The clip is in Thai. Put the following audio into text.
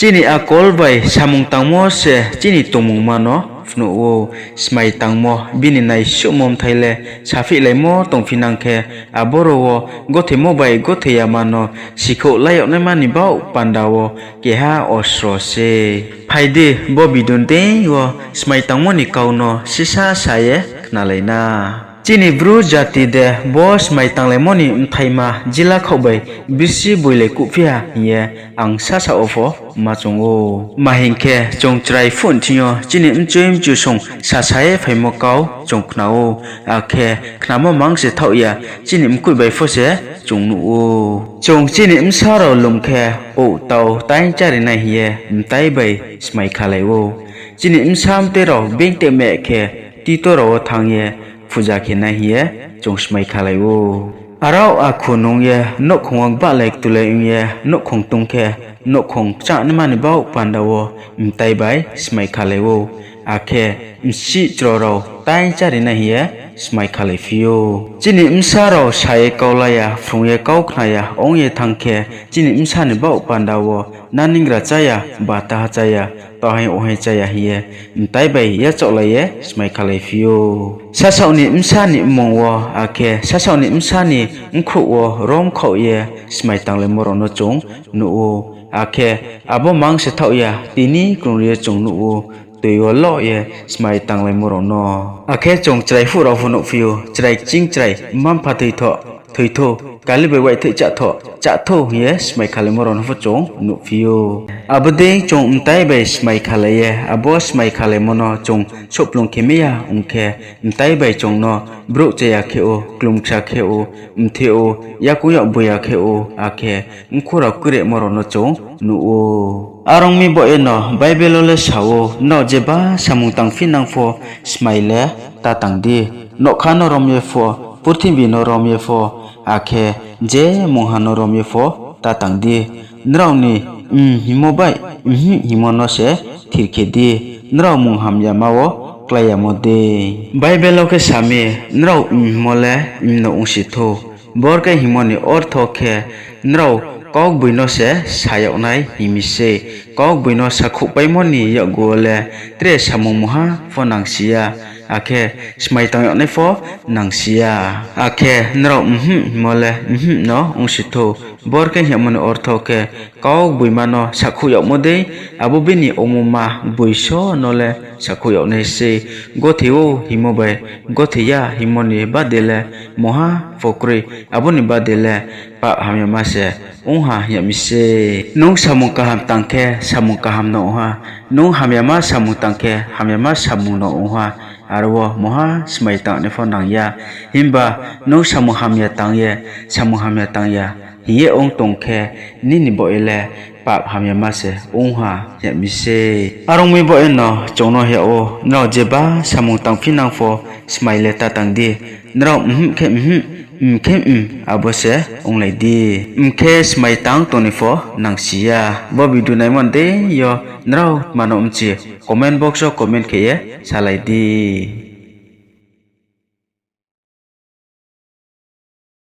จีนี่อากอลไว้ชามุงตังโมเสจีนี่ตงมุงมาเนาะฟนูโอสมัยตังโมบินในชั่วโมงไทยเลชาฟิเลยโมตงฟินังแคอาบโรวกเทโมไปกเทยามาโนสิโคไลออกในมานิบ้าปันดาวเกฮาออสโรเซไพเดบอบิดุนเตยวสมัยตังโมนิกาวโนสิซาสายนาเลยนาจีนี่บรูจาติเดบอสไม่ตังเลมอนี่ไทยมาจิลาเข้าไปบิสิบุยเลกุฟิอาเฮียอังซาซาโอฟมาจงโอมาเห็นแค่จงใจฝุ่นที่ยจีนี่จวยจูส่งซาซายไฟมอกาวจงขนาโออาแค่ขนาโมมังเสเท่าเอียจีนี่คุยไปฟอเสจงนูโอจงจีนี่ซาเราลมแค่โอเตาตายจารินายเฮียตายไปสมัยคาเลโอจีนี่ซามเตเราเบ่งเตแม่แค่ตีตัวเราทางเยฟูจาเขนายเฮียจงสมัยคาเลโออาเราอาคุนงเยนกคงบ้าเล็กตุเลงเยนกคงตุงแค่นกคงจานมันบ้าปันดาวไตใบสมัยคาเลโออาแค่สิจรเราตายจารินายเฮียสมัยคาเลฟิโอจีนี่ซาเราใช้เกาลายาฟงเยเกาขนายาองเยทังแค่จีนี่ซานิบ้าปันดาวนันนิงราใจาบาตาใจาต่อให้โอให้ใจาเฮียไตใบยะจอกเลยสมัยคาเลฟิโอซาสาวนี่ซานี่มองวอาแค่ซาสาวนี่ซานี่ครุวร้อมเขาเยสมัยตังเลมรอนจงนูอาแค่อาบมังเสเท่ายาตีนี้กรุงเรียจงนูตัวย่อล่อเยสมัยตังเลมรอนอาแค่จงใจฟูเราฟนุฟิโอใจจริงใจมันพัดถุยโตกาลิเบไว้ที่จะโตเยสมัยคาเลมรอนฟจงนุฟิโออาบเดจงไตไปสมัยคาเลเยอาบสมัยคาเลมอนจงชบลงเคมียาแค่ไตไปจงนอบรุจยาเคโอกลุ่มชาเคโอเทโอยากุยบุยาเคโออาแค่คุรากุเรมรอนจงนูโออารมมีบ่เอนอไบเบิลเลสาวนอเจบาสมุงตังฟินังฟอสมัยเลตาตังดีนอคานอรมเยฟอปุถิบินอรมเยฟออาแค่เจมงหานอรมเยฟอตาตังดีนรานี่หิมบายหิมอนอเสทิรเคดีนรามงหามยามาวกลายามเดไบเบิลเคสามีนราโมเลนองสิโทบอร์กหิมอนี่ออร์ทอเคนรากอกบุยนอเสสายอกไนหิมิเซกอกบุยนอสักขุไปมอนี่ยกกัวเลเตรสามมหาฟอนังเสียอาแค่สมัยตังยอกในฟอนังเสียอาแค่นเราโมเลเนาะองสิโตบอร์กหิมอนี่ออร์ทอเคกอกบุยมานอสักขุยอกมเดอาบุบินีอมมาบุยโซนอเลสักขุยอกในเซโกเทโอหิมบายโกเทียหิมอนี่บาเดเลมหาฟอกรีอาบุนิบาเดเลปะหามยมาเสองหาเฮียมิเซนงสามุกะหามตังแคสามุกะหามนอฮานงหามยามาสามุตังแคหามยามาสามุนอองฮาอารวะมหาสมัยตังเนฟอนังยาหิมบานงสามุหามยาตังเยสามุหามยาตังยาเฮียองตงแคนินิบ่เอเลปะหามยามาเสองหาเฮียมิเซอารมมีบ่เอนอจงนอเฮโอนอเจบาสามุตังฟินังฟอสมัยเลตาตังดีนเราแค่อาบเสองไลดีแค่สมัยตังตัวนี้ฟอนังเสียบ่บิดูในมันเดยอนเรามานอมจีคอมเมนต์บ็อกซ์คอมเมนต์เคยสาไลดี